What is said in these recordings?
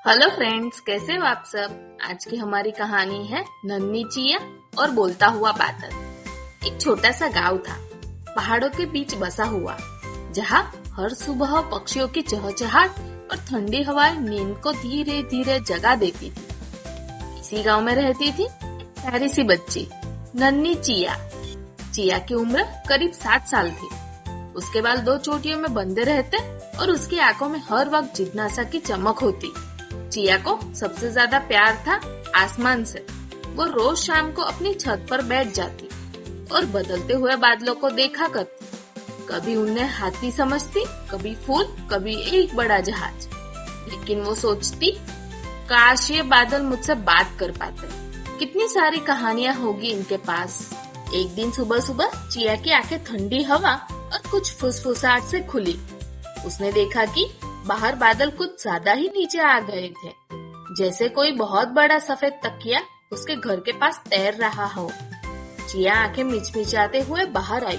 Hello friends, कैसे हो आप सब। आज की हमारी कहानी है नन्ही चिया और बोलता हुआ बादल। एक छोटा सा गांव था, पहाड़ों के बीच बसा हुआ, जहाँ हर सुबह पक्षियों की चहचहाट और ठंडी हवाएं नींद को धीरे धीरे जगा देती थी। इसी गांव में रहती थी एक प्यारी सी बच्ची, नन्ही चिया। चिया की उम्र करीब 7 साल थी। उसके बाल 2 चोटियों में बंधे रहते और उसकी आंखों में हर वक्त जिज्ञासा की चमक होती। चिया को सबसे ज्यादा प्यार था आसमान से। वो रोज शाम को अपनी छत पर बैठ जाती और बदलते हुए बादलों को देखा करती। कभी उन्हें हाथी समझती, कभी फूल, कभी एक बड़ा जहाज। लेकिन वो सोचती, काश ये बादल मुझसे बात कर पाते। कितनी सारी कहानियां होगी इनके पास। एक दिन सुबह सुबह चिया की आंखें ठंडी हवा और कुछ फुसफुसाहट से खुली। उसने देखा कि बाहर बादल कुछ ज्यादा ही नीचे आ गए थे, जैसे कोई बहुत बड़ा सफेद तकिया उसके घर के पास तैर रहा हो। चिया आंखें मिचमिचाते हुए बाहर आई।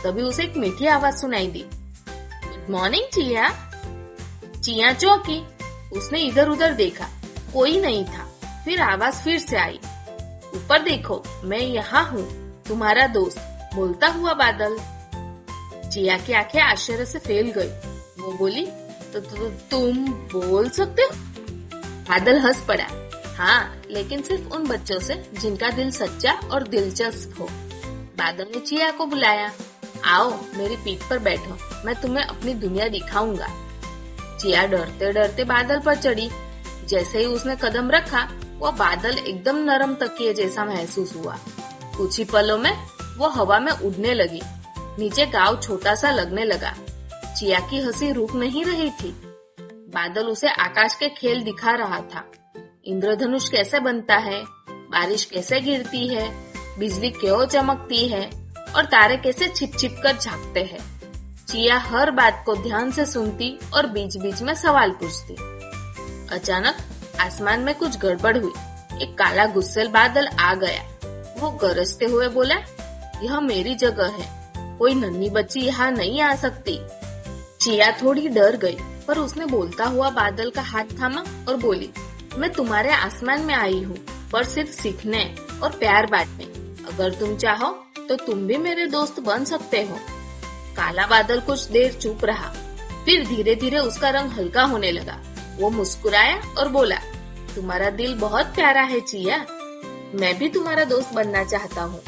तभी उसे एक मीठी आवाज सुनाई दी, गुड मॉर्निंग चिया। चिया चौंकी। उसने इधर उधर देखा, कोई नहीं था। फिर आवाज फिर से आई, ऊपर देखो, मैं यहाँ हूँ, तुम्हारा दोस्त, बोलता हुआ बादल। चिया की आंखें आश्चर्य से फैल गई। वो बोली, तो तुम बोल सकते हो? बादल हंस पड़ा। हाँ, लेकिन सिर्फ उन बच्चों से जिनका दिल सच्चा और दिलचस्प हो। बादल ने चिया को बुलाया, आओ मेरी पीठ पर बैठो, मैं तुम्हें अपनी दुनिया दिखाऊंगा। चिया डरते डरते बादल पर चढ़ी। जैसे ही उसने कदम रखा, वो बादल एकदम नरम तकिए जैसा महसूस हुआ। कुछ ही पलों में वो हवा में उड़ने लगी। नीचे गांव छोटा सा लगने लगा। चिया की हंसी रुक नहीं रही थी। बादल उसे आकाश के खेल दिखा रहा था। इंद्रधनुष कैसे बनता है, बारिश कैसे गिरती है, बिजली क्यों चमकती है और तारे कैसे छिप छिप कर झांकते हैं। चिया हर बात को ध्यान से सुनती और बीच बीच में सवाल पूछती। अचानक आसमान में कुछ गड़बड़ हुई। एक काला गुस्सेल बादल आ गया। वो गरजते हुए बोला, यह मेरी जगह है, कोई नन्ही बच्ची यहाँ नहीं आ सकती। चिया थोड़ी डर गई, पर उसने बोलता हुआ बादल का हाथ थामा और बोली, मैं तुम्हारे आसमान में आई हूँ, पर सिर्फ सीखने और प्यार बांटने। अगर तुम चाहो तो तुम भी मेरे दोस्त बन सकते हो। काला बादल कुछ देर चुप रहा, फिर धीरे धीरे उसका रंग हल्का होने लगा। वो मुस्कुराया और बोला, तुम्हारा दिल बहुत प्यारा है चिया, मैं भी तुम्हारा दोस्त बनना चाहता हूँ।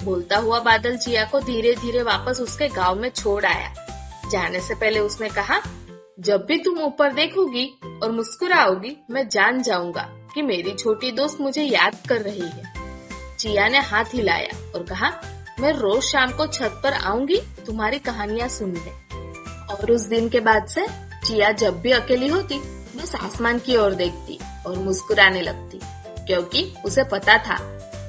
बोलता हुआ बादल चिया को धीरे धीरे वापस उसके गांव में छोड़ आया। जाने से पहले उसने कहा, जब भी तुम ऊपर देखोगी और मुस्कुराओगी, मैं जान जाऊंगा कि मेरी छोटी दोस्त मुझे याद कर रही है। चिया ने हाथ हिलाया और कहा, मैं रोज शाम को छत पर आऊंगी तुम्हारी कहानियां सुनने। और उस दिन के बाद से चिया जब भी अकेली होती, बस आसमान की ओर देखती और मुस्कुराने लगती, क्योंकि उसे पता था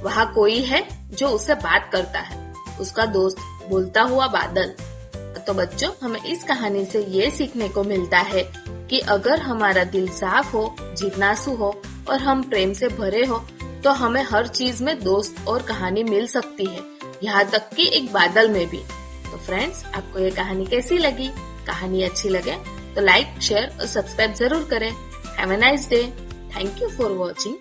वहाँ कोई है जो उससे बात करता है, उसका दोस्त बोलता हुआ बादल। तो बच्चों, हमें इस कहानी से ये सीखने को मिलता है कि अगर हमारा दिल साफ हो, जिज्ञासु हो और हम प्रेम से भरे हो, तो हमें हर चीज में दोस्त और कहानी मिल सकती है, यहाँ तक कि एक बादल में भी। तो फ्रेंड्स, आपको ये कहानी कैसी लगी? कहानी अच्छी लगे तो लाइक, शेयर और सब्सक्राइब जरूर करें। Have a nice day. Thank you for watching.